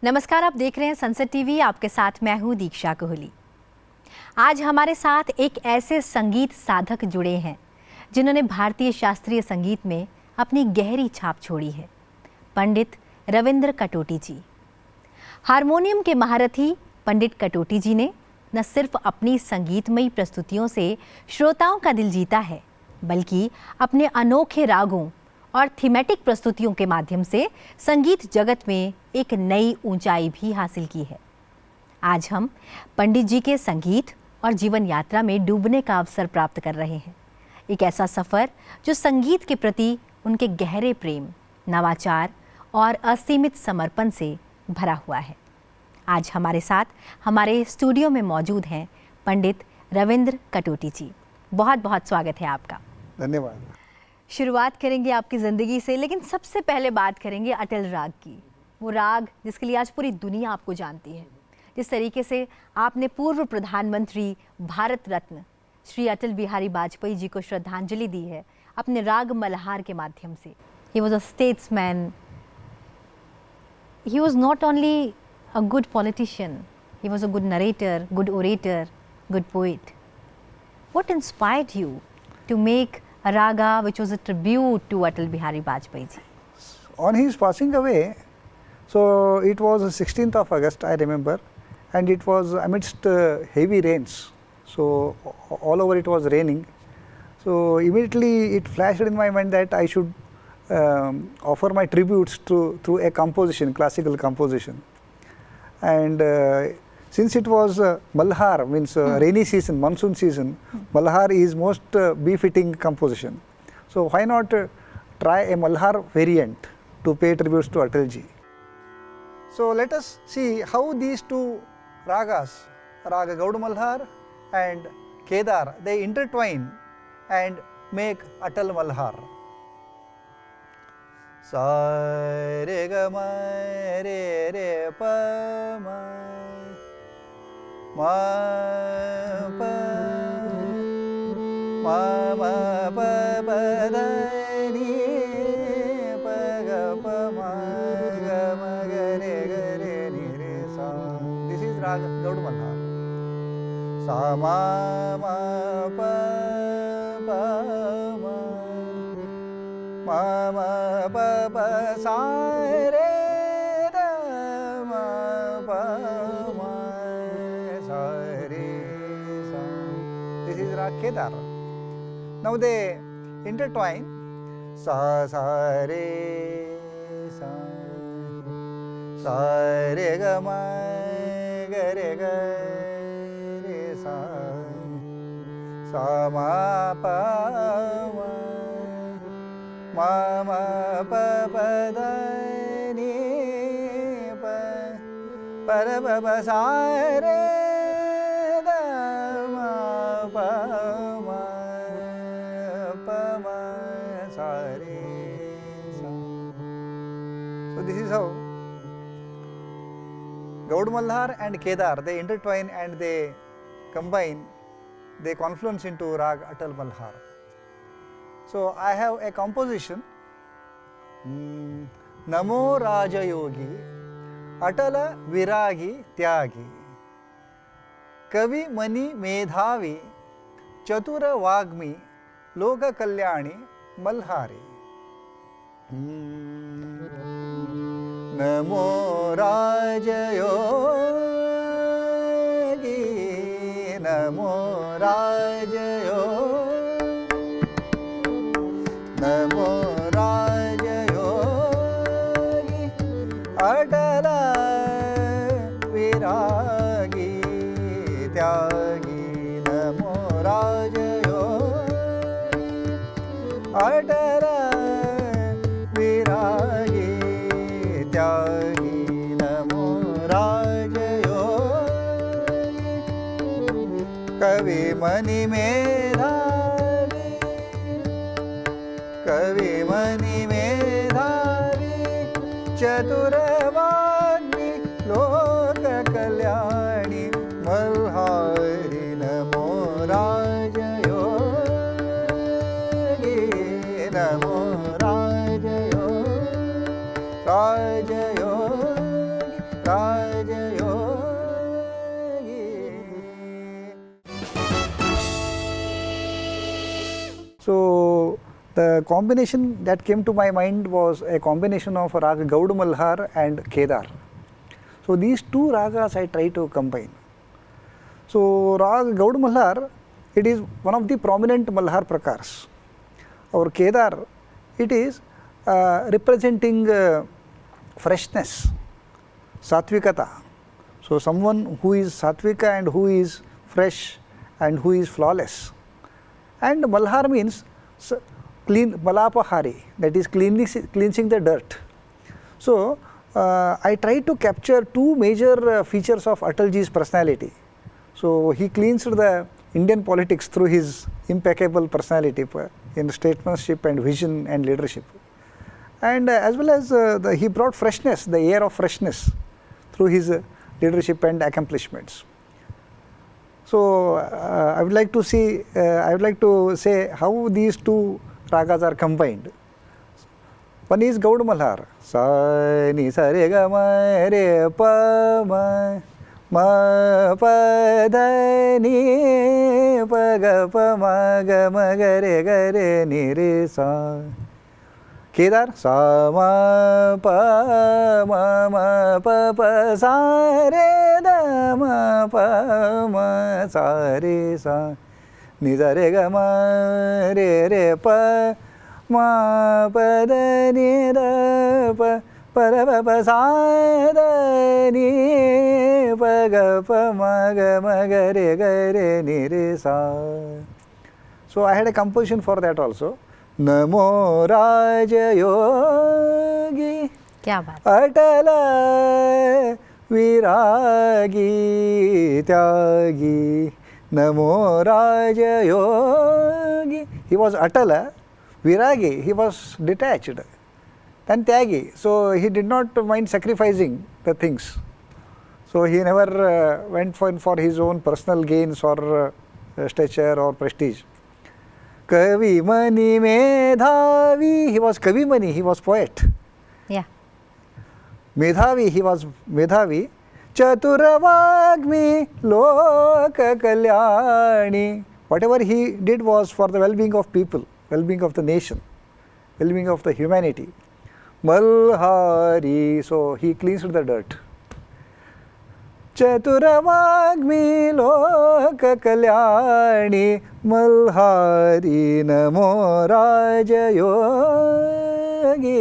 नमस्कार, आप देख रहे हैं संसद टीवी। आपके साथ मैं हूं दीक्षा कोहली। आज हमारे साथ एक ऐसे संगीत साधक जुड़े हैं जिन्होंने भारतीय शास्त्रीय संगीत में अपनी गहरी छाप छोड़ी है। पंडित रविंद्र कटोटी जी। हारमोनियम के महारथी पंडित कटोटी जी ने न सिर्फ अपनी संगीतमयी प्रस्तुतियों से श्रोताओं का दिल जीता है, बल्कि अपने अनोखे रागों और थीमेटिक प्रस्तुतियों के माध्यम से संगीत जगत में एक नई ऊंचाई भी हासिल की है। आज हम पंडित जी के संगीत और जीवन यात्रा में डूबने का अवसर प्राप्त कर रहे हैं। एक ऐसा सफ़र जो संगीत के प्रति उनके गहरे प्रेम, नवाचार और असीमित समर्पण से भरा हुआ है। आज हमारे साथ हमारे स्टूडियो में मौजूद हैं पंडित रविंद्र कटोटी जी। बहुत बहुत स्वागत है आपका। धन्यवाद। शुरुआत करेंगे आपकी ज़िंदगी से, लेकिन सबसे पहले बात करेंगे अटल राग की। वो राग जिसके लिए आज पूरी दुनिया आपको जानती है। जिस तरीके से आपने पूर्व प्रधानमंत्री भारत रत्न श्री अटल बिहारी वाजपेयी जी को श्रद्धांजलि दी है अपने राग मल्हार के माध्यम से। He was a statesman, he was not only a good politician, he was a good narrator, good orator, good poet. What inspired you to make a raga which was a tribute to Atal Bihari Vajpayee ji? On his passing away, so it was 16th of August, I remember, and it was amidst heavy rains. So all over it was raining. So immediately it flashed in my mind that I should offer my tributes through a composition, classical composition. And since it was Malhar, means rainy season, monsoon season, Malhar is most befitting composition. So why not try a Malhar variant to pay tributes to Atal ji? So let us see how these two ragas, Raga Gaud Malhar and Kedar, they intertwine and make Atal Malhar. Sa re ga ma re re pa ma ma pa ma ma pa pa da ni pa ga pa ma ga re ni re sa. This is Raga Gaud Malhar. Sa ma ma pa pa ma ma ma pa pa sa re da ma pa ma sa re sa. This is Rag Kedar. Now they intertwine. Sa sa re sa sa re ga ma ga re sa sa ma pa ma ma ma pa pa da ni pa pa da pa pa sa re da ma pa ma pa ma sa re sa. So this is how Gaud Malhar and Kedar, they intertwine and they combine, they confluence into Rag Atal Malhar. So I have a composition, Namo Raja Yogi, Atala Viragi Tyagi, Kavi Mani Medhavi, Chatura Vagmi, Loka Kalyani Malhari. Namo Raja Yogi, Namo Raja Yogi, Namo Raja Yogi, Atala Viragi Tyagi. Namo Raja Yogi, Atala Viragi Tyagi. Namo Raja Yogi, Kavi Mani Medhavi, Kavi Mani Medhavi, Chatura Vagmi, Loka Kalyani Malhari. Namo Raja Yogi, Namo Raja Yogi, Raja Yogi, The combination that came to my mind was a combination of Raga Gaud Malhar and Kedar. So these two ragas I try to combine. So Raga Gaud Malhar, it is one of the prominent Malhar prakars. Our Kedar, it is representing freshness, Satvikata. So someone who is Satvika and who is fresh and who is flawless. And Malhar means clean, Malapahari, that is cleansing the dirt. So I try to capture two major features of Atalji's personality. So he cleansed the Indian politics through his impeccable personality in statesmanship and vision and leadership. And as well as he brought freshness, the air of freshness through his leadership and accomplishments. So I would like to say how these two ragas are combined. One is Gaud Malhar. Sa ni sa re ga ma re pa ma pa da ni pa ga pa ma ga re ni re sa. Kedar sa ma pa pa sa re da ma pa ma sa re sa ni sa re ga ma re pa ma pa da ni da pa pa pa sa da ni pa ga pa ma ga re ni re sa. So I had a composition for that also. Namo Rajya Yogi क्या बात, Atal Viragi Tyagi. Namo Rajya Yogi. He was Atal, Viragi, he was detached. Then Tyagi, so he did not mind sacrificing the things. So he never went for his own personal gains or stature or prestige. Kavi Mani Medhavi, he was Kavi Mani, he was poet. yeah, Medhavi, he was Medhavi. Chaturavagmi Loka Kalyani. Whatever he did was for the well-being of people, well-being of the nation, well-being of the humanity. Malhari, so he cleansed the dirt. Chaturavagmi Loka Kalyani Malhari Namo Rajya Yogi.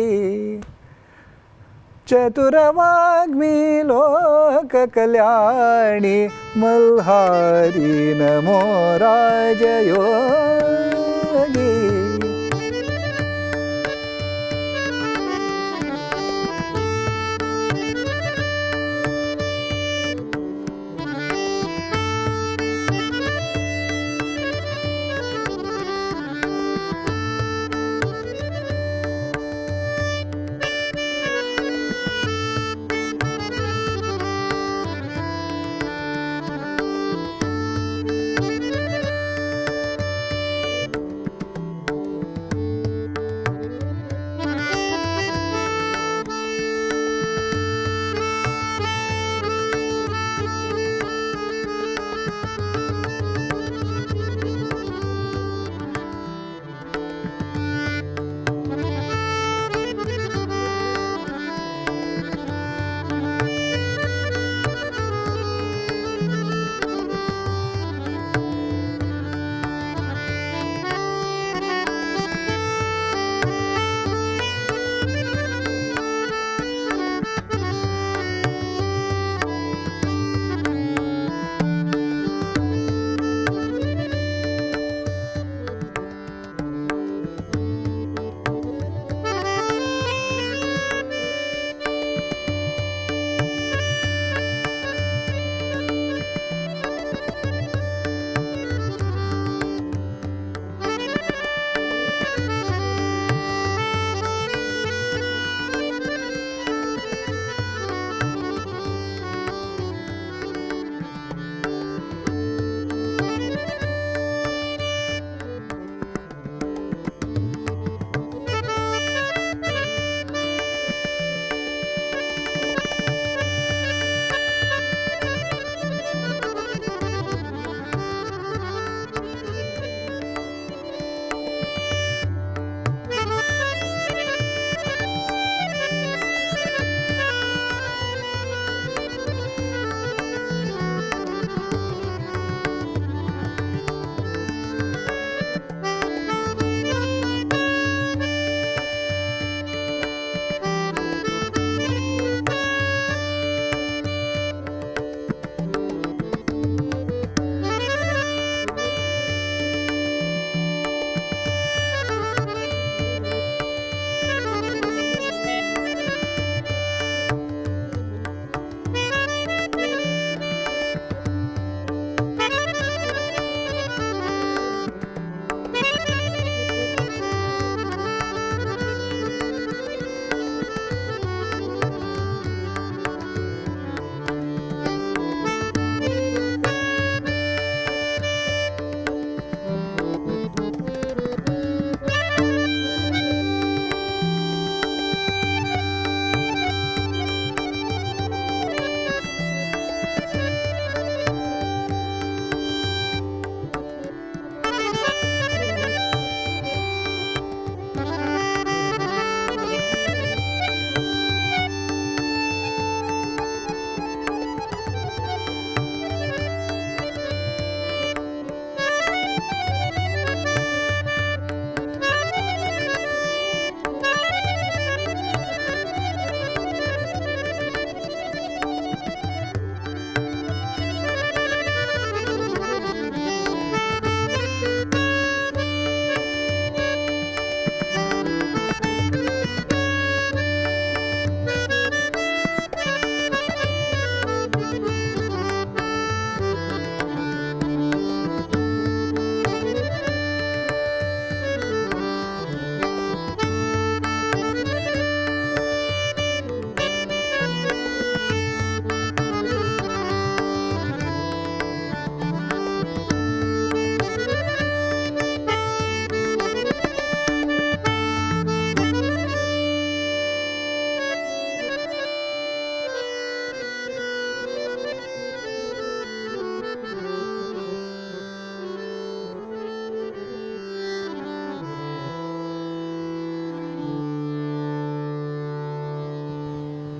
Chaturavagmi Loka Kalyani Malhari Namo Rajya Yogi.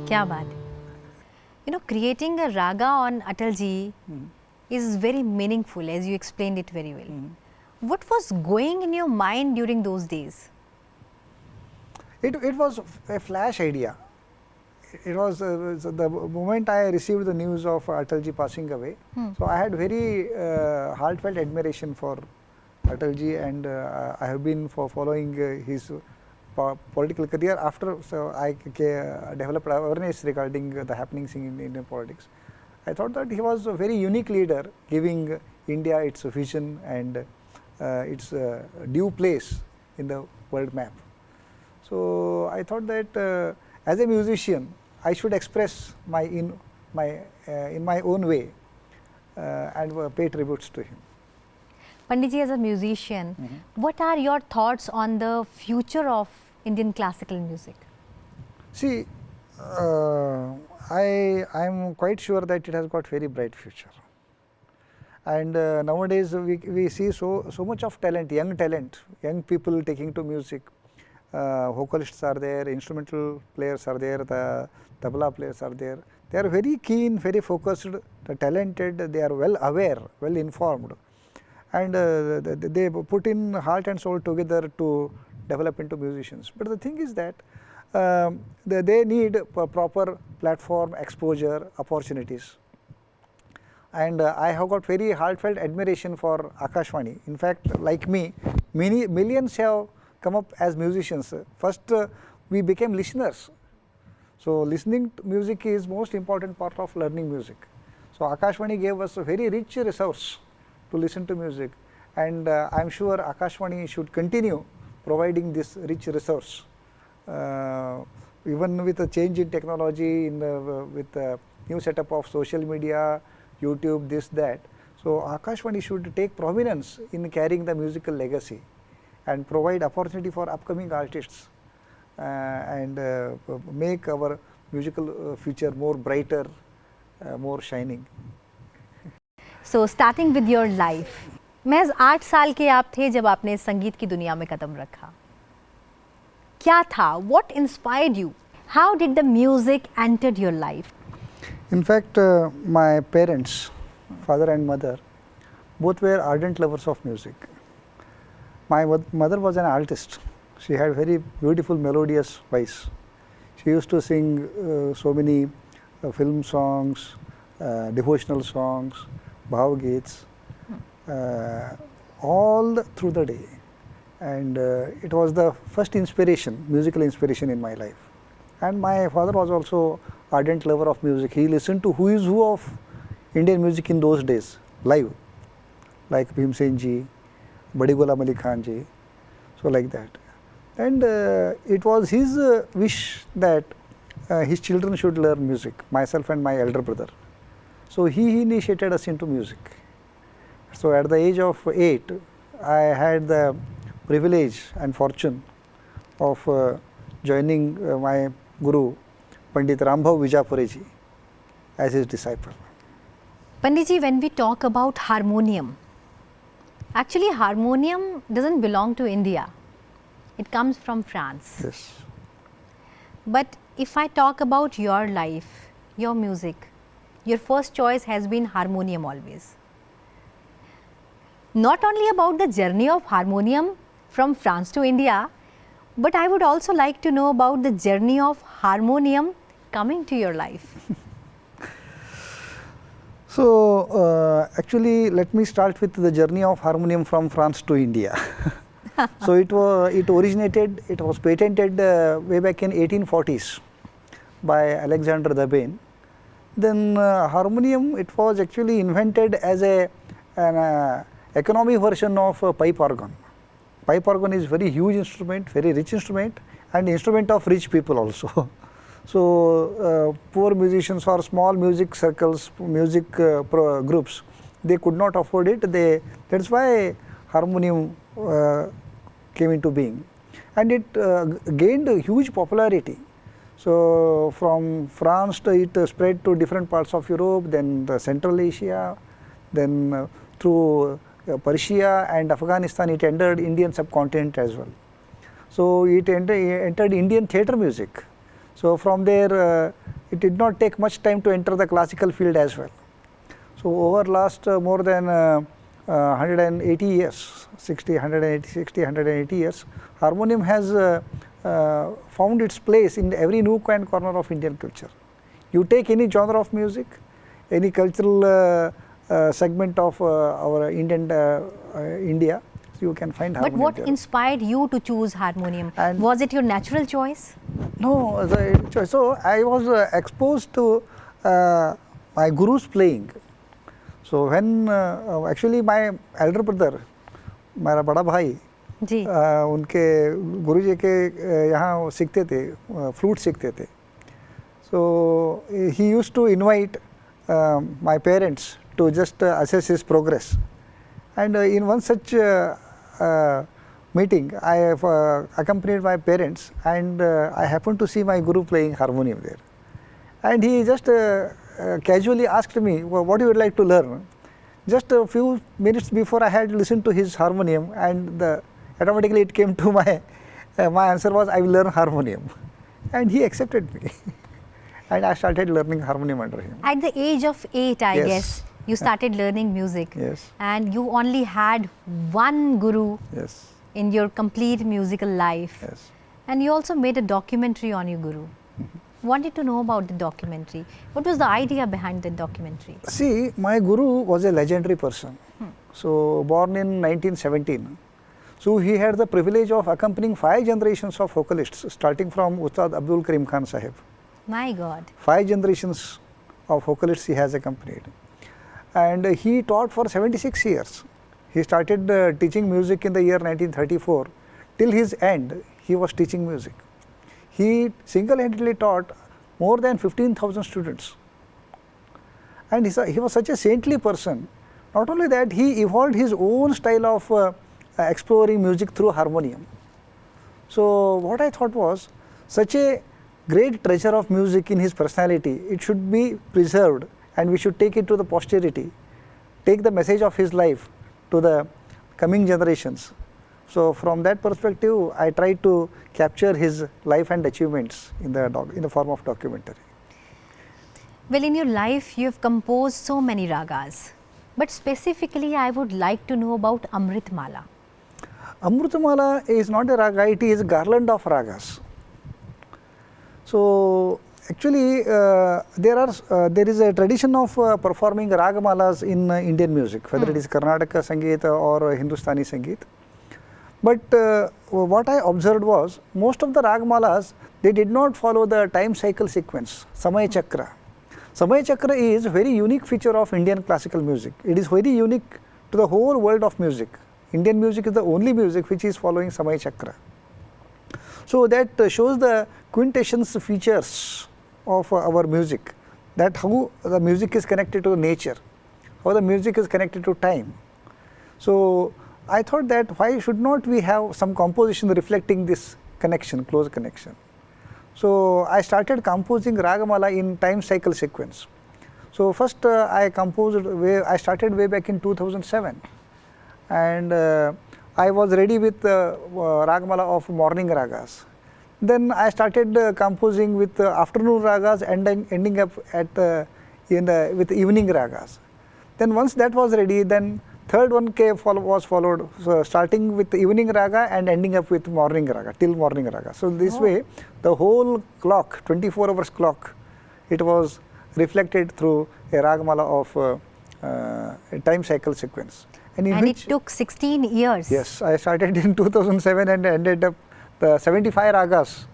क्या बात है. You know, creating a raga on Atal ji is very meaningful, as you explained it very well. What was going in your mind during those days? It was a flash idea. It was the moment I received the news of Atalji passing away. So I had very heartfelt admiration for Atalji, and I have been following his political career. After, so I developed awareness regarding the happenings in Indian politics. I thought that he was a very unique leader, giving India its vision and its due place in the world map. So I thought that as a musician, I should express in my own way and pay tributes to him. Pandit ji, as a musician, what are your thoughts on the future of Indian classical music? See, I am quite sure that it has got very bright future. And nowadays we see so much of talent, young people taking to music. Vocalists are there, instrumental players are there, the tabla players are there. They are very keen, very focused, talented, they are well aware, well informed, and they put in heart and soul together to develop into musicians. But the thing is that they need proper platform, exposure, opportunities. And I have got very heartfelt admiration for Akashvani. In fact, like me, millions have come up as musicians. First, we became listeners. So listening to music is most important part of learning music. So Akashvani gave us a very rich resource to listen to music, and I am sure Akashvani should continue providing this rich resource. Even with a change in technology, with the new setup of social media, YouTube, this, that. So Akashvani should take prominence in carrying the musical legacy and provide opportunity for upcoming artists and make our musical future more brighter, more shining. So starting with your life, महज 8 साल के आप थे जब आपने संगीत की दुनिया में कदम रखा. क्या था? What inspired you? How did the music entered your life? In fact, my parents, father and mother, both were ardent lovers of music. My mother was an artist. She had very beautiful melodious voice. She used to sing so many film songs, devotional songs, bhav geets, all through the day. And it was the first inspiration, musical inspiration in my life. And my father was also ardent lover of music. He listened to who is who of Indian music in those days, live, like Bhimsen ji, Badi Ghulam Ali Khan ji, so like that. And it was his wish that his children should learn music, myself and my elder brother. So he initiated us into music. So at the age of 8, I had the privilege and fortune of joining my guru, Pandit Rambhav Vijapure ji, as his disciple. Pandit ji, when we talk about harmonium, actually harmonium doesn't belong to India. It comes from France. Yes. But if I talk about your life, your music, your first choice has been harmonium always. Not only about the journey of harmonium from France to India, but I would also like to know about the journey of harmonium coming to your life. So actually, let me start with the journey of harmonium from France to India. So it was patented way back in 1840s by Alexander Debane. Then harmonium, it was actually invented as an economy version of pipe organ. Pipe organ is very huge instrument, very rich instrument, and instrument of rich people also. So poor musicians or small music circles, music groups, they could not afford it. That's why harmonium came into being, and it gained huge popularity. So from France it spread to different parts of Europe, then the Central Asia, then through Persia and Afghanistan it entered Indian subcontinent as well. So it entered Indian theatre music. So from there it did not take much time to enter the classical field as well. So over last more than 180 years, 180 years, harmonium has found its place in every nook and corner of Indian culture. You take any genre of music, any cultural segment of our India, you can find harmonium. But what there. inspired you to choose harmonium? And was it your natural choice? No, so I was exposed to my guru's playing. So when actually my elder brother, मेरा बड़ा भाई, जी. उनके गुरुजी के यहाँ सीखते थे, flute सीखते थे. So he used to invite my parents to just assess his progress. And in one such meeting, I have accompanied my parents, and I happened to see my guru playing harmonium there. And he just casually asked me, well, what you would like to learn? Just a few minutes before I had listened to his harmonium, and automatically it came to my answer was, I will learn harmonium. And he accepted me. And I started learning harmonium under him. At the age of 8, I Yes. guess, you started learning music. Yes. And you only had one guru Yes. in your complete musical life. Yes. And you also made a documentary on your guru. Wanted to know about the documentary. What was the idea behind the documentary? See, my guru was a legendary person. So, born in 1917. So, he had the privilege of accompanying 5 generations of vocalists, starting from Ustad Abdul Karim Khan Sahib. My God. 5 generations of vocalists he has accompanied. And he taught for 76 years. He started teaching music in the year 1934. Till his end, he was teaching music. He single-handedly taught more than 15,000 students. And he was such a saintly person. Not only that, he evolved his own style of exploring music through harmonium. So, what I thought was, such a great treasure of music in his personality, it should be preserved, and we should take it to the posterity, take the message of his life to the coming generations. So, from that perspective, I tried to capture his life and achievements in the form of documentary. Well, in your life, you have composed so many ragas. But specifically, I would like to know about Amrit Mala. Amrit Mala is not a raga, it is a garland of ragas. So, actually, there is a tradition of performing Ragamalas in Indian music, whether it is Karnataka Sangeet or Hindustani Sangeet. But what I observed was, most of the Ragamalas, they did not follow the time cycle sequence, Samaya Chakra. Samaya Chakra is a very unique feature of Indian classical music. It is very unique to the whole world of music. Indian music is the only music which is following Samaya Chakra. So, that shows the quintessence features of our music, that how the music is connected to nature, how the music is connected to time. So, I thought that why should not we have some composition reflecting this connection, close connection. So, I started composing Ragamala in time cycle sequence. So, first I started way back in 2007, and I was ready with Ragamala of morning ragas. Then I started composing with afternoon ragas and ending up at with evening ragas. Then once that was ready, then third one was followed, so starting with evening raga and ending up with morning raga, till morning raga. So, this way the whole clock, 24 hours clock, it was reflected through a Ragamala of a time cycle sequence. And it took 16 years. Yes, I started in 2007 and ended up the 75 ragas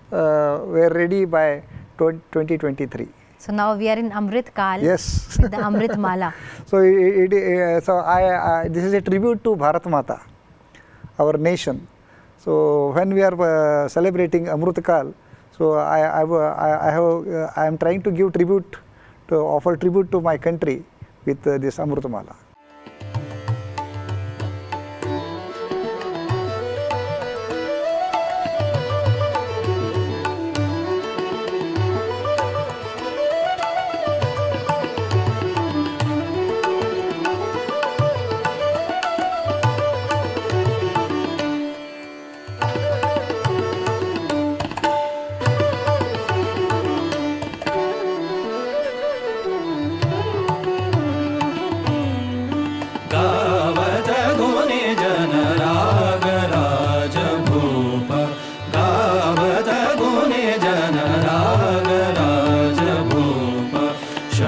were ready by 2023. So, now we are in Amrit Kal. Yes. With the Amrit Mala. So, this is a tribute to Bharat Mata, our nation. So, when we are celebrating Amrit Kal, so I am trying to give tribute, to offer tribute to my country with this Amrit Mala.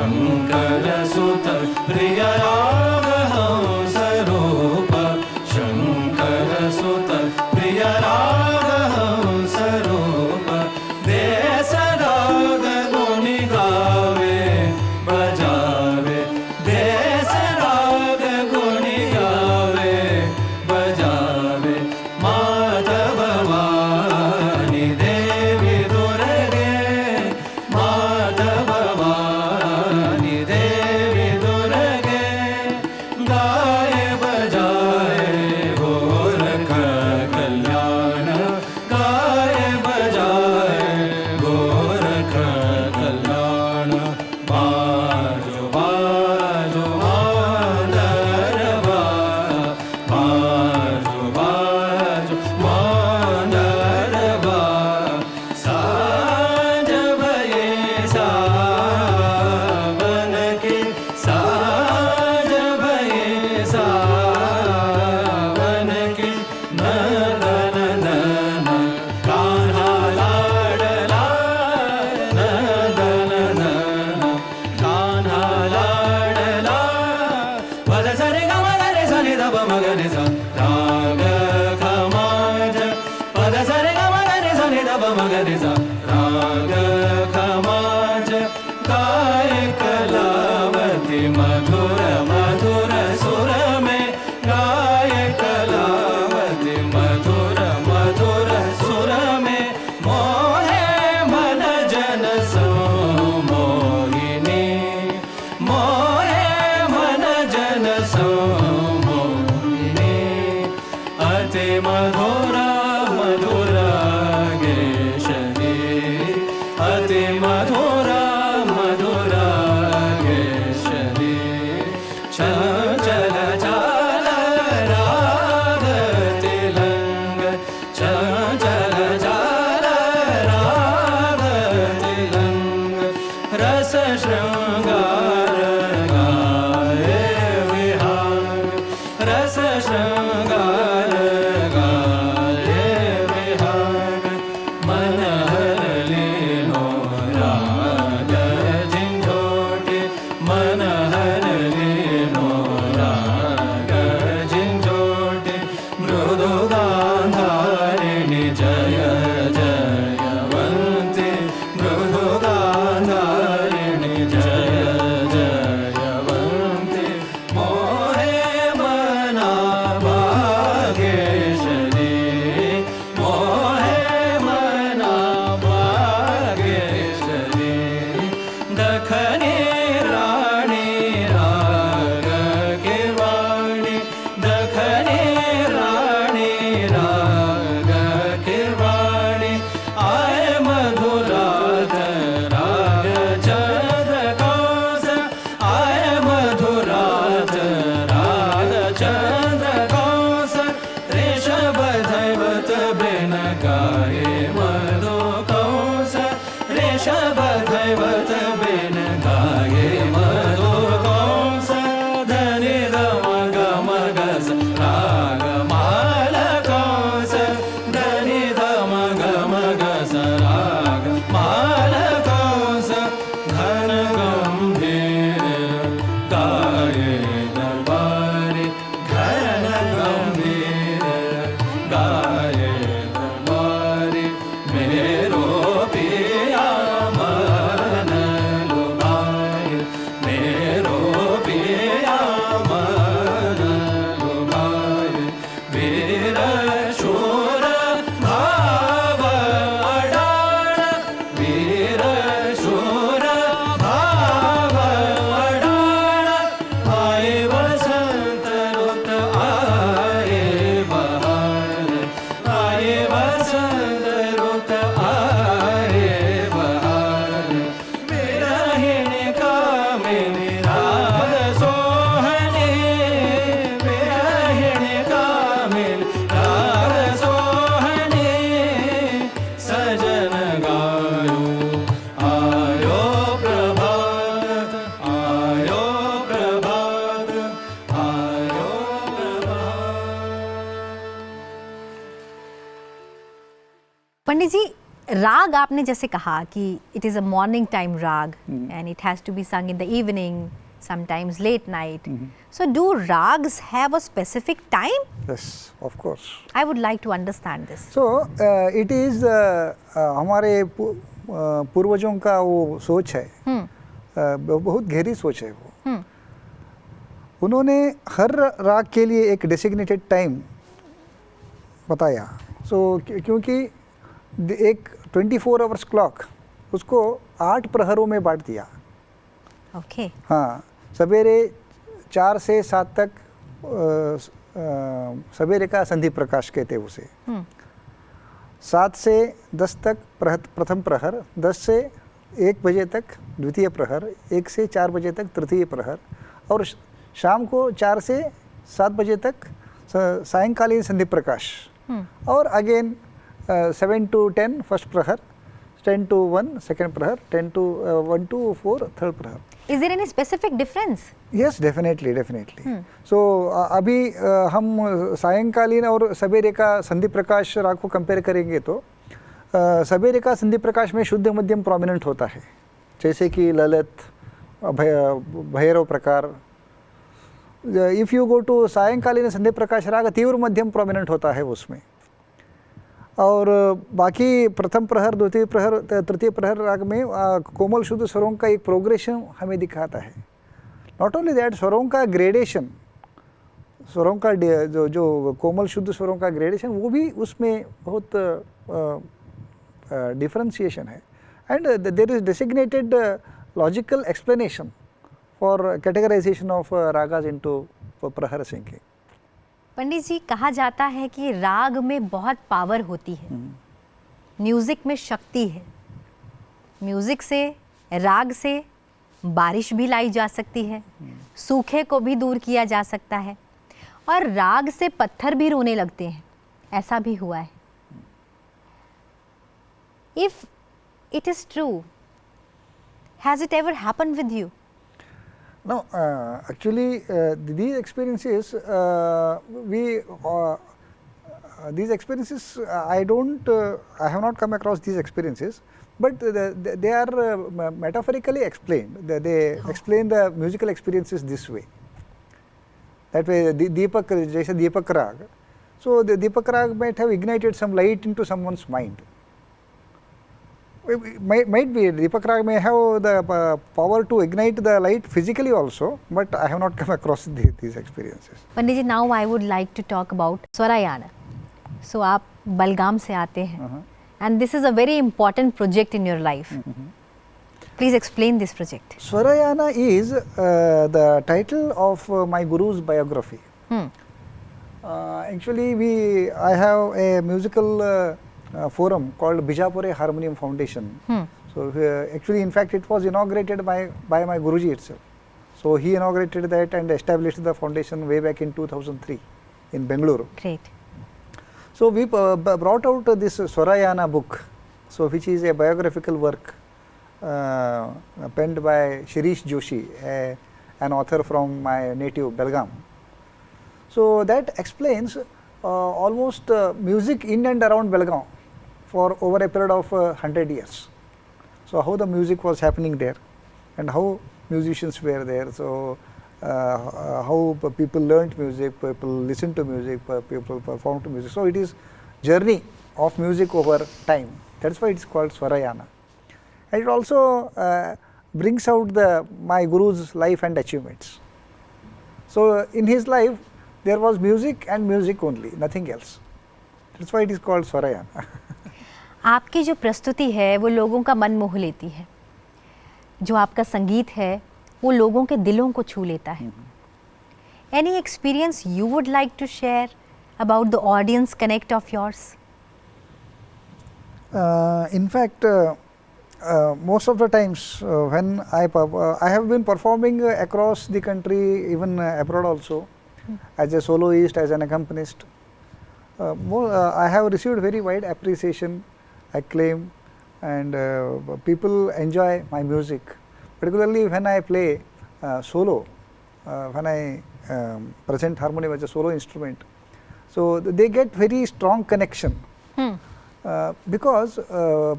Shankar सुत प्रिय राग हंस रूप शंकर सुत प्रिय राग हंस रूप देश राग गुनि गावे बजावे देश राग गुनि गावे बजावे माधव भवानी देवी दुर्गे माधव भवानी देवी दुर्गे गाए बजाए गोरख कल्याण गाए बजाए गोरख कल्याण बाजो बाजो मांदरवा बाजो बाजो मांदरवा साँझ भये सावन की साँझ भये सावन की नदन नन कान्हा लाडला नदन नन कान्हा लाडला पद सरे ग म रे सा नि ध प म ग रे सा राग खमाज पद सरे ग म रे सा नि ध प म ग रे सा राग खमाज गाय कलावती मधुर मधुर सुर में गाय कलावती मधुर मधुर सुर में मोहे मन जन सो मोहिनी मोहे मन जन सो मोहिनी अति मधुरा मधुरा गेशरी अति मधुरा मधुरा गेशरी चंचल चाल राग तिलंग चंचल चाल राग तिलंग रस श्रृंगार गाए विहार रस श्रृंगार गाए विहार मन हर लीनो राग झिंझोटे मन हर लीनो राग झिंझोटे मृदु गांधारिणी जय जयवंती मृदु गांधारिणी जय जयवंती मोहे मना भागेश्वरी मोहे मना भागेश्वरी दखनी राणी राग की वाणी दखनी राणी राग की वाणी आय मधुरात राग चंद्र कौस आय मधुरात राग चंद्र कौस ऋषभ दैवत बिन गाये मधु कौस ऋषभ दैवत बिन गाये मधु कौस धनि गम गम गस राग माल कौस धनि गम गम गस राग माल कौस घन गंभीर गाये दरबारी घन गंभीर गाये दरबारी मेरो पिया मन लुभाए मेरो पिया मन लुभाए वीर शूर भाव अडाण वीर शूर भाव अडाण आए वसंत रुत आए बहार आए वसंत रुत आए बहार विरहिणी कामिनी राग सोहनी विरहिणी कामिनी राग सोहनी सजन गायो आयो प्रभात आयो प्रभात आयो प्रभात पंडित जी, राग आपने जैसे कहा कि it is a morning time raga and it has to be sung in the evening, sometimes late night. So do rags have a specific time? Yes, of course. I would like to understand this. So it is हमारे पूर्वजों का वो सोच है, बहुत गहरी सोच है वो। उन्होंने हर राग के लिए एक डेसिग्नेटेड टाइम बताया। सो क्योंकि एक 24 आवर्स क्लॉक उसको 8 प्रहरों में बांट दिया। ओके। हाँ, सवेरे 4 से 7 तक सवेरे का संधि प्रकाश कहते हैं उसे। 7 से 10 तक प्रथम प्रहर, 10 से 1 बजे तक द्वितीय प्रहर, 1 से 4 बजे तक तृतीय प्रहर, और शाम को 4 से 7 बजे तक सायंकालीन संधि प्रकाश, और अगेन 7 to 10 फर्स्ट प्रहर, 10 to 1 सेकेंड प्रहर, 1 to 4 थर्ड प्रहर। Is there any specific difference? Yes, definitely. So अभी हम सायंकालीन और सवेरे का संधि प्रकाश राग को कंपेयर करेंगे तो सवेरे का संधि प्रकाश में शुद्ध मध्यम प्रोमिनेंट होता है, जैसे कि ललित, भैरव प्रकार। इफ यू गो टू सायंकालीन संधि प्रकाश राग, तीव्र मध्यम प्रोमिनेंट होता है उसमें। और बाकी प्रथम प्रहर, द्वितीय प्रहर, तृतीय प्रहर राग में कोमल शुद्ध स्वरों का एक प्रोग्रेशन हमें दिखाता है। नॉट ओनली दैट, स्वरों का ग्रेडेशन, स्वरों का जो कोमल शुद्ध स्वरों का ग्रेडेशन, वो भी उसमें बहुत डिफरेंशिएशन है। And there is designated logical explanation for categorization of ragas into prahar singing. Pandit ji, कहा जाता है कि राग में बहुत पावर होती है, म्यूजिक में शक्ति है। म्यूजिक से, राग से बारिश भी लाई जा सकती है, सूखे को भी दूर किया जा सकता है, और राग से पत्थर भी रोने लगते हैं, ऐसा भी हुआ है। If it is true, has it ever happened with you? No, actually, these experiences, these experiences, I have not come across these experiences, but they are metaphorically explained. They explain the musical experiences this way. That way, Deepak, jaise Deepak Rag. So the Deepak Rag might have ignited some light into someone's mind. Might be Deepak Rag may have the power to ignite the light physically also, but I have not come across these experiences. Pandit ji, now I would like to talk about Swarayana. So आप बलगाम से आते हैं, and this is a very important project in your life. Please explain this project. Swarayana is the title of my guru's biography. Actually, I have a musical forum called Bijapure Harmonium Foundation. So actually, in fact, it was inaugurated by my Guruji itself. So he inaugurated that and established the foundation way back in 2003 in Bengaluru. Great. So we brought out this Swarayana book, so which is a biographical work penned by Shirish Joshi, an author from my native Belgaum. So that explains almost music in and around Belgaum for over a period of 100 years. So how the music was happening there, and how musicians were there. So how people learnt music, people listened to music, people performed to music. So it is journey of music over time. That's why it's called Swarayana. And it also brings out my Guru's life and achievements. So in his life, there was music and music only, nothing else. That's why it is called Swarayana. आपकी जो प्रस्तुति है वो लोगों का मन मोह लेती है, जो आपका संगीत है वो लोगों के दिलों को छू लेता है। Any experience you would like to share about the audience connect of yours? In fact, most of the times when I have been performing across the country, even abroad also, as a soloist, as an accompanist, I have received very wide appreciation, acclaim, and people enjoy my music, particularly when I play solo, when I present harmonium as a solo instrument. So they get very strong connection. Because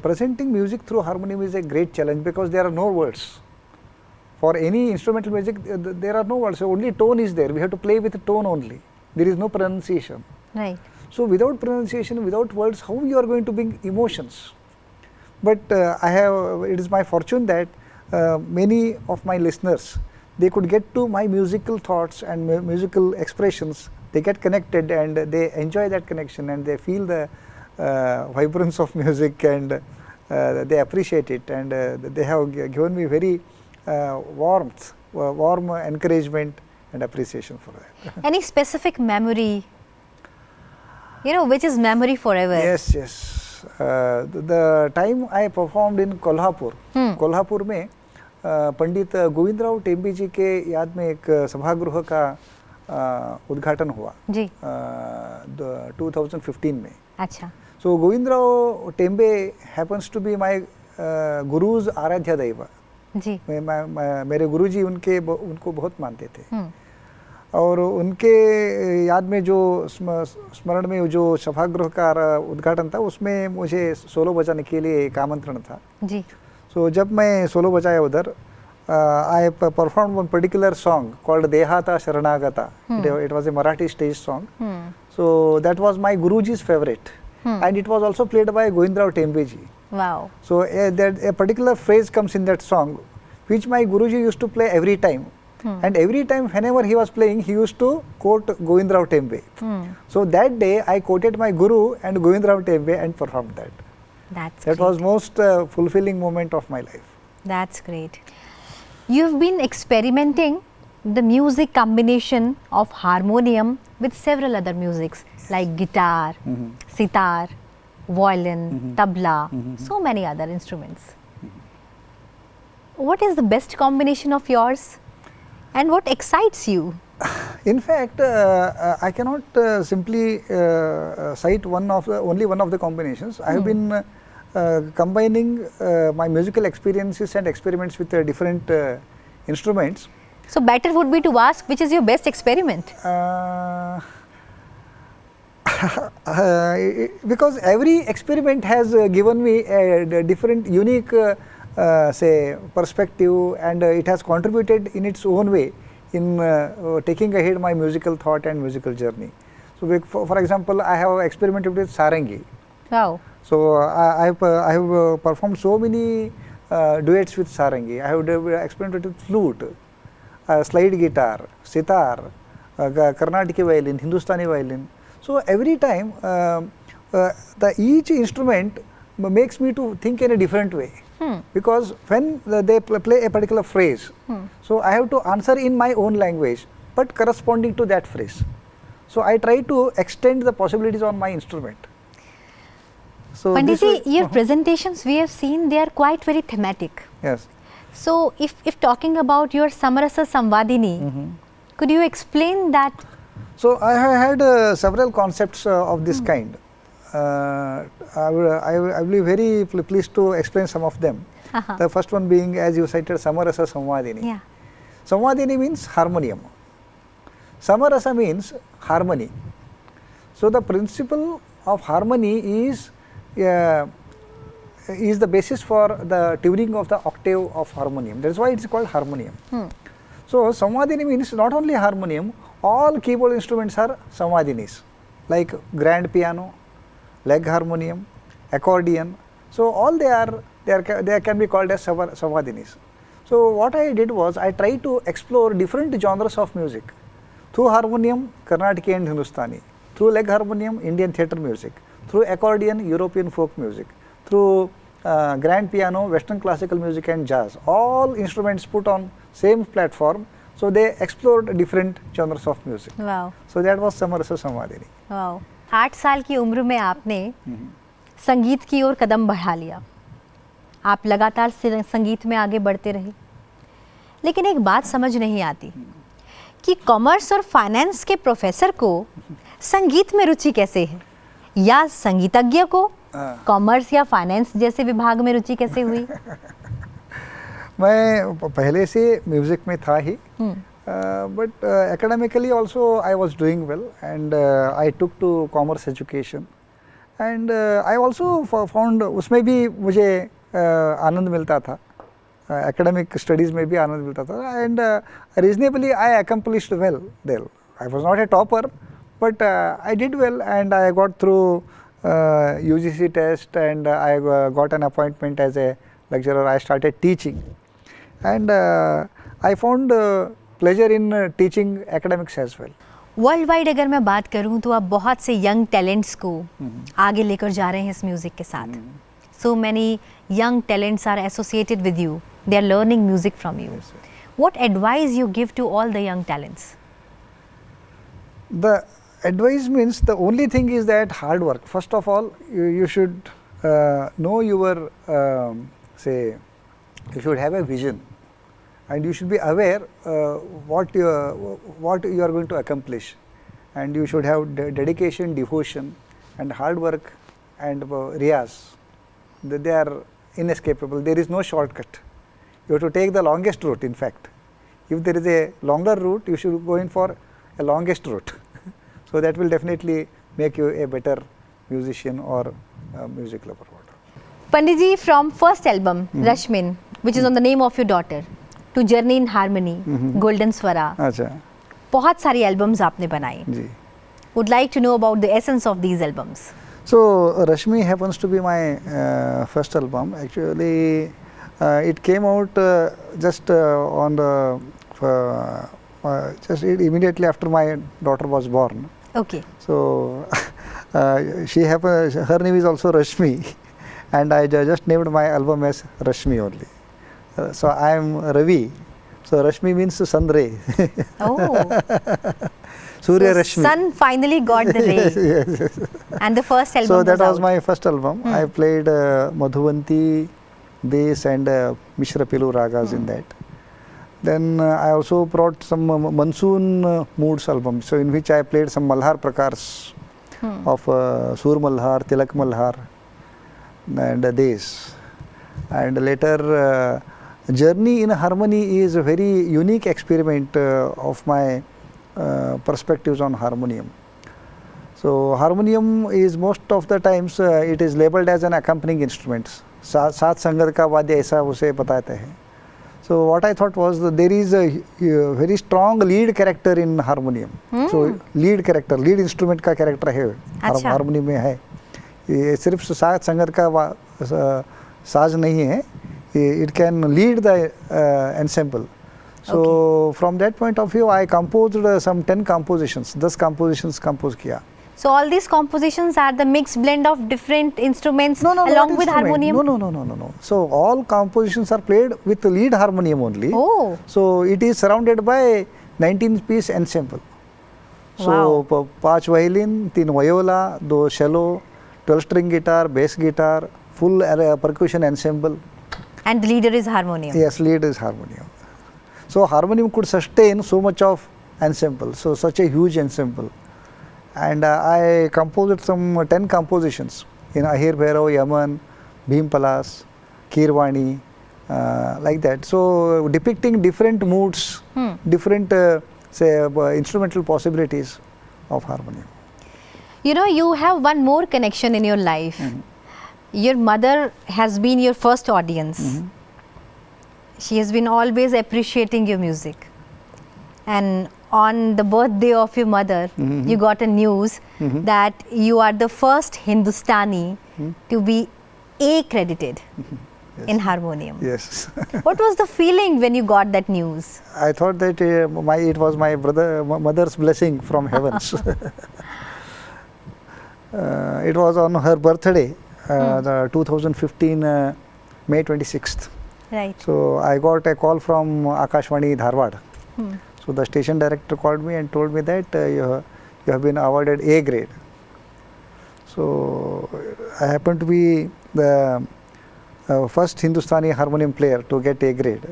presenting music through harmonium is a great challenge, because there are no words. For any instrumental music, there are no words, so only tone is there. We have to play with tone only. There is no pronunciation. Right. So without pronunciation, without words, how you are going to bring emotions? But it is my fortune that many of my listeners, they could get to my musical thoughts and musical expressions. They get connected and they enjoy that connection, and they feel the vibrance of music, and they appreciate it, and they have given me very warm encouragement and appreciation for that. Any specific memory, which is memory forever? Yes, yes. The time I performed in Kolhapur, Kolhapur में पंडित गोविंदराव टेम्बे जी के याद में एक सभागृह का उद्घाटन हुआ जी 2015 में. अच्छा. So Govindrao Tembe happens to be my gurus आराध्य दैव. जी. मेरे गुरुजी उनको बहुत मानते थे, और उनके याद में जो स्मरण में जो सभागृह का उद्घाटन था, उसमें मुझे सोलो बजाने के लिए एक आमंत्रण था जी. सो जब मैं सोलो बजाया उधर, I performed one particular song called Dehata Sharanagata. It was a Marathi stage song. So that was my Guruji's favorite, and it was also played by Govindrao Tembeji. Wow. So a particular phrase comes in that song, which my Guruji used to play every time. And every time whenever he was playing, he used to quote Govindrao Tembe. So that day I quoted my Guru and Govindrao Tembe and performed that. That was most fulfilling moment of my life. That's great. You've been experimenting the music combination of harmonium with several other musics like guitar, sitar, violin, tabla, so many other instruments. What is the best combination of yours, and what excites you? In fact, I cannot simply cite only one of the combinations. I have been combining my musical experiences and experiments with different instruments. So better would be to ask, which is your best experiment? Because every experiment has given me a different, unique say perspective, and it has contributed in its own way in taking ahead my musical thought and musical journey. So for example, I have experimented with sarangi. Wow. So I have performed so many duets with sarangi. I have experimented with flute, slide guitar, sitar, Carnatic violin, Hindustani violin. So every time each instrument makes me to think in a different way. Because when they play a particular phrase, so I have to answer in my own language, but corresponding to that phrase. So I try to extend the possibilities on my instrument. So Panditji, your presentations we have seen, they are quite very thematic. Yes. So if talking about your Samarasa Samvadini, could you explain that? So I have had several concepts of this kind. I will be very pleased to explain some of them. The first one being, as you cited, Samarasa Samvadini. Yeah. Samvadini means harmonium. Samarasa means harmony. So the principle of harmony is the basis for the tuning of the octave of harmonium. That is why it is called harmonium. So Samvadini means not only harmonium, all keyboard instruments are Samvadinis, like grand piano, leg harmonium, accordion. So all they can be called as Samvadinis. So what I did was, I tried to explore different genres of music through harmonium, Carnatic and Hindustani, through leg harmonium, Indian theatre music, through accordion, European folk music, through grand piano, Western classical music and jazz. All instruments put on same platform, so they explored different genres of music. Wow. So that was Samarasa Samvadini. Wow. 8 साल की उम्र में आपने संगीत की ओर कदम बढ़ा लिया. आप लगातार संगीत में आगे बढ़ते रहे. लेकिन एक बात समझ नहीं आती कि कॉमर्स और फाइनेंस के प्रोफेसर को संगीत में रुचि कैसे है, या संगीतज्ञ को कॉमर्स या फाइनेंस जैसे विभाग में रुचि कैसे हुई? मैं पहले से म्यूजिक में था ही, but academically also I was doing well, and I took to commerce education, And I also found उसमें भी मुझे आनंद मिलता था, academic studies में भी आनंद मिलता था, and reasonably I accomplished well there. I was not a topper, but I did well, and I got through UGC test, and I got an appointment as a lecturer. I started teaching, and I found pleasure in teaching academics as well. World wide अगर मैं बात करूं तो आप बहुत से young talents को आगे लेकर जा रहे हैं इस म्यूज़िक के साथ. So many young talents are associated with you, they are learning music from you. What advice you give to all the young talents? The advice means the only thing is that hard work. First of all, you should know your say, you should have a vision, and you should be aware what you are going to accomplish, and you should have dedication, devotion, and hard work, and riyaz. They are inescapable. There is no shortcut. You have to take the longest route. In fact, if there is a longer route, you should go in for a longest route. So that will definitely make you a better musician or music lover. Pandit ji, from first album Rashmin, which is on the name of your daughter, to Journey in Harmony, Golden Swara, अच्छा, बहुत सारी albums आपने बनाई. जी. Would like to know about the essence of these albums. So Rashmi happens to be my first album. Actually, it came out just on the just immediately after my daughter was born. Okay. So her name is also Rashmi, and I just named my album as Rashmi only. So I am Ravi. So Rashmi means sun ray. Oh. Surya So Rashmi. sun finally got the ray. Yes. And the first album So that was out. my first album. I played Madhuvanti, Des, and Mishra Pilu Ragas in that. Then I also brought some monsoon moods album, so in which I played some Malhar Prakars of Sur Malhar, Tilak Malhar, and Des. And later Journey in Harmony is a very unique experiment of my perspectives on harmonium. So harmonium is most of the times it is labeled as an accompanying instrument. सात संगत का वाद्य ऐसा उसे बताते हैं. So what I thought was that there is a very strong lead character in harmonium. So lead character, lead instrument का character है harmonium में है. ये सिर्फ सात संगत का साज नहीं है. It can lead the ensemble. So from that point of view, I composed some 10 compositions. 10 compositions composed किया. So all these compositions are the mixed blend of different instruments No, along not with instrument. harmonium? No. So all compositions are played with the lead harmonium only. Oh. So it is surrounded by 19-piece ensemble. So Wow. 5 violin, 3 viola, 2 cello, 12-string guitar, bass guitar, full percussion ensemble. And the leader is harmonium. Yes, lead is harmonium. So harmonium could sustain so much of ensemble, so such a huge ensemble. And I composed some 10 compositions in Ahir Bhairav, Yaman, Bhim Palas, Kirwani, like that. So depicting different moods, different say instrumental possibilities of harmonium. You know, you have one more connection in your life. Your mother has been your first audience. She has been always appreciating your music. And on the birthday of your mother, you got a news that you are the first Hindustani to be A-credited in harmonium. Yes. What was the feeling when you got that news? I thought that it was my mother's blessing from heavens. It was on her birthday, the 2015 May 26th. Right. So I got a call from Akashvani, Dharwad. So the station director called me and told me that you have been awarded A grade. So I happened to be the first Hindustani harmonium player to get A grade.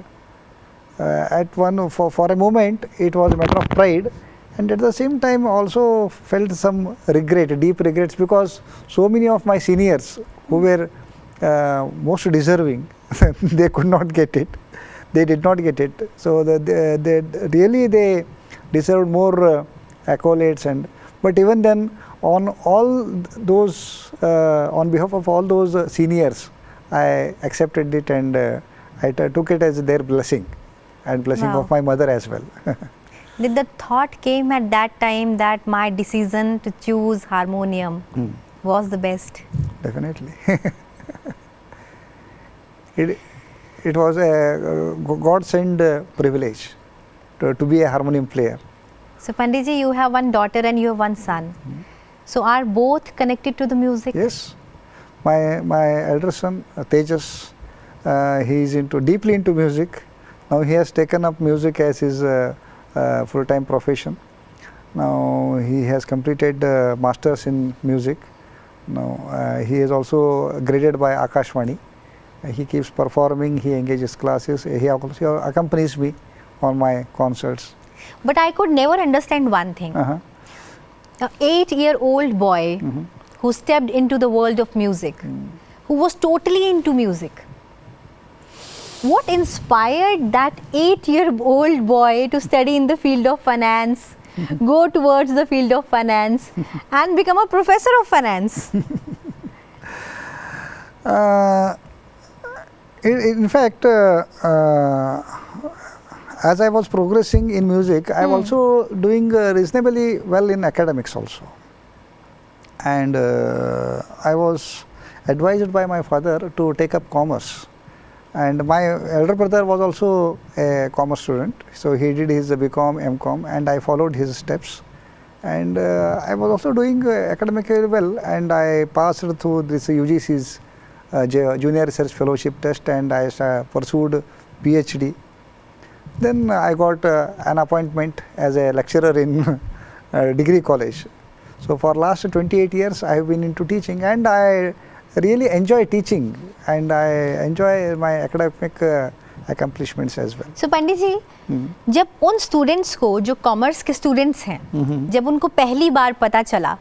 For a moment, it was a matter of pride, and at the same time also felt some regret, deep regrets, because so many of my seniors who were most deserving, they could not get it. They did not get it. So they deserved more accolades, but even then on all those, on behalf of all those seniors, I accepted it, and I took it as their blessing, and blessing Wow. of my mother as well. Did the thought came at that time that my decision to choose harmonium was the best? Definitely. It was a God-sent privilege to be a harmonium player. So Panditji, you have one daughter and you have one son. So are both connected to the music? Yes, my elder son Tejas, he is deeply into music. Now he has taken up music as his full-time profession. Now he has completed masters in music. Now he is also graded by Akashvani. He keeps performing, he engages classes, he also accompanies me on my concerts. But I could never understand one thing. Uh-huh. An 8-year-old boy who stepped into the world of music, who was totally into music. What inspired that 8-year-old boy to study in the field of finance, go towards the field of finance and become a professor of finance? In fact, as I was progressing in music, I was also doing reasonably well in academics also. And I was advised by my father to take up commerce. And my elder brother was also a commerce student. So he did his BCom, MCom, and I followed his steps. And I was also doing academically well, and I passed through this UGC's Junior Research Fellowship test, and I pursued PhD. Then I got an appointment as a lecturer in degree college. So for last 28 years I have been into teaching, and I really enjoy teaching, and I enjoy my academic accomplishments as well. So पंडित जी, जब उन students को जो commerce के students हैं, जब उनको पहली बार पता चला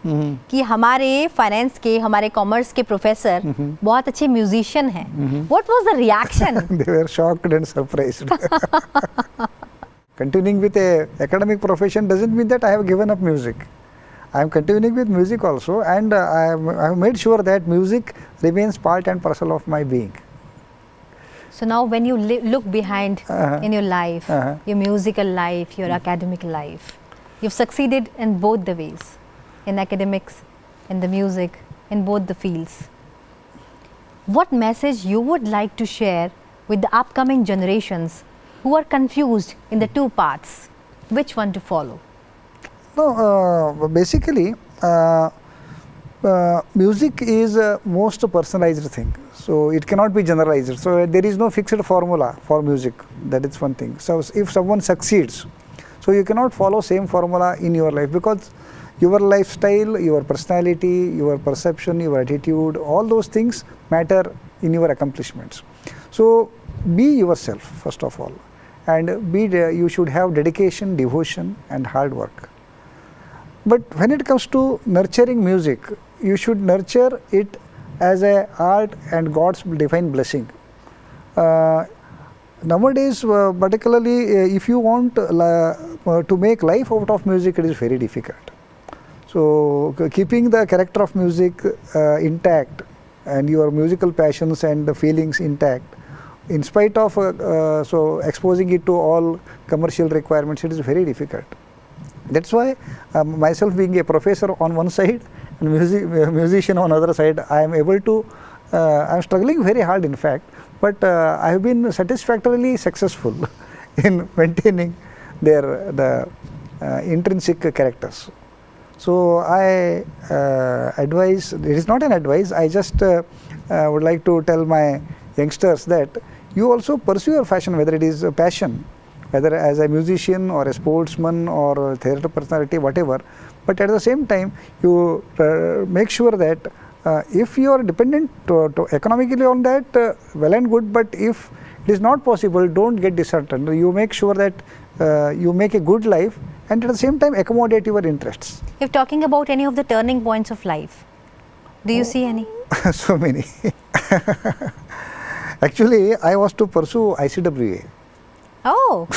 कि हमारे फाइनेंस के, हमारे कॉमर्स के प्रोफेसर बहुत अच्छे म्यूजिशियन हैं, what was the reaction? They were shocked and surprised. Continuing with a academic profession doesn't mean that I have given up music. I am continuing with music also, and I have made sure that music remains part and parcel of my being. So now when you look behind in your life, your musical life, your academic life, you've succeeded in both the ways, in academics, in the music, in both the fields. What message you would like to share with the upcoming generations who are confused in the two paths? Which one to follow? No, basically, music is a most personalized thing, so it cannot be generalized. So there is no fixed formula for music. That is one thing. So if someone succeeds, so you cannot follow same formula in your life, because your lifestyle, your personality, your perception, your attitude, all those things matter in your accomplishments. So be yourself first of all, and you should have dedication, devotion, and hard work. But when it comes to nurturing music, you should nurture it as a art and God's divine blessing. Nowadays, particularly if you want to make life out of music, it is very difficult. So keeping the character of music intact, and your musical passions and the feelings intact, in spite of so exposing it to all commercial requirements, it is very difficult. That's why myself being a professor on one side and musician on other side, I am able to, I am struggling very hard in fact, but I have been satisfactorily successful in maintaining the intrinsic characters. So I advise, it is not an advice, I just would like to tell my youngsters that you also pursue your passion, whether it is a passion, whether as a musician or a sportsman or a theatre personality, whatever. But at the same time, you make sure that if you are dependent to economically on that, well and good, but if it is not possible, don't get disheartened. You make sure that you make a good life, and at the same time accommodate your interests. If talking about any of the turning points of life, do you see any? So many. Actually, I was to pursue ICWA. Oh.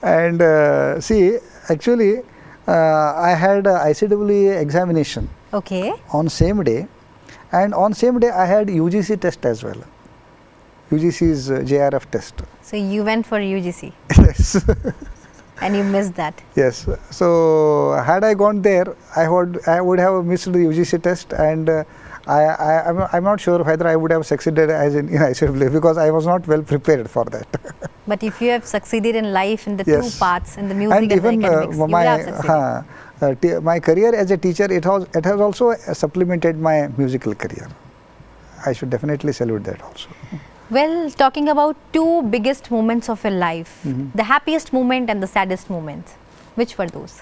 And see, actually, I had a ICWE examination Okay. on same day, and on same day I had UGC test as well. UGC's JRF test. So you went for UGC Yes. and you missed that. Yes. So had I gone there, I would have missed the UGC test, and I'm not sure whether I would have succeeded as in ICWE, because I was not well prepared for that. But if you have succeeded in life in the Yes. two paths, in the music and, And the even academics, you would have succeeded. my career as a teacher, it has also supplemented my musical career. I should definitely salute that also. Well, talking about two biggest moments of your life, Mm-hmm. the happiest moment and the saddest moment, which were those?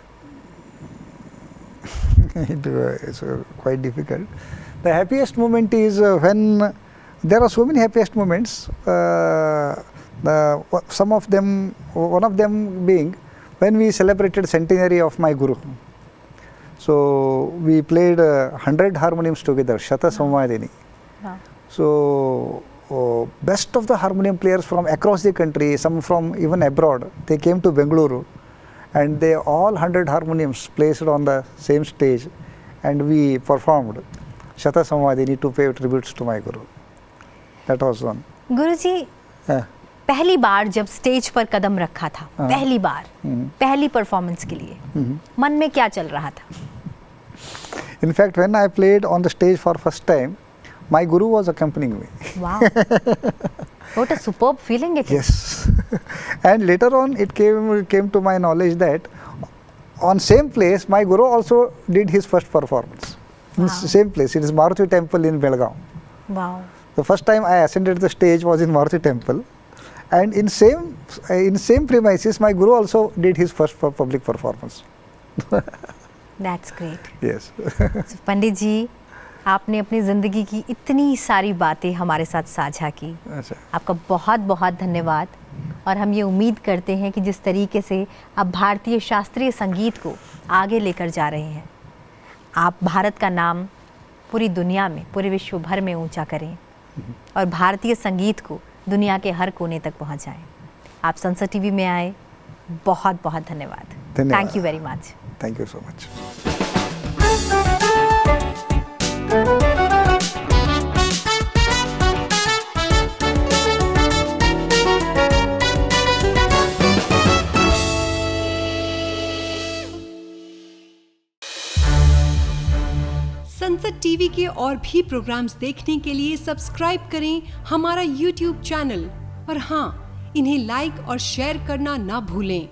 It's quite difficult. The happiest moment is when there are so many happiest moments. Some of them, one of them being when we celebrated centenary of my guru. So we played 100 harmoniums together, Shata Samvadini. Wow. So best of the harmonium players from across the country, some from even abroad, they came to Bengaluru, and they all 100 harmoniums placed on the same stage, and we performed Shata Samvadini to pay tributes to my guru. That was one. Guruji, Yeah. पहली बार जब stage पर कदम रखा था, पहली बार, पहली performance के लिए, मन में क्या चल रहा था? In fact, when I played on the stage for first time, my guru was accompanying me. Wow. What a superb feeling it is. Yes. And later on, it came to my knowledge that on same place, my guru also did his first performance. In same place, it is Maruti Temple in Belgaum. Wow. The first time I ascended the stage was in Maruti Temple, and in same premises, my guru also did his first public performance. That's great. Yes. So, पंडित जी, आपने अपनी ज़िंदगी की इतनी सारी बातें हमारे साथ साझा की, अच्छा. आपका बहुत बहुत धन्यवाद। और हम ये उम्मीद करते हैं कि जिस तरीके से आप भारतीय शास्त्रीय संगीत को आगे लेकर जा रहे हैं, आप भारत का नाम पूरी दुनिया में, पूरे विश्व भर में ऊंचा करें और भारतीय संगीत को दुनिया के हर कोने तक पहुंचाएं। आप संसद टीवी में आए, बहुत बहुत धन्यवाद। Thank you very much. Thank you so much. संसद टीवी के और भी प्रोग्राम्स देखने के लिए सब्सक्राइब करें हमारा YouTube चैनल और हाँ, इन्हें लाइक और शेयर करना ना भूलें।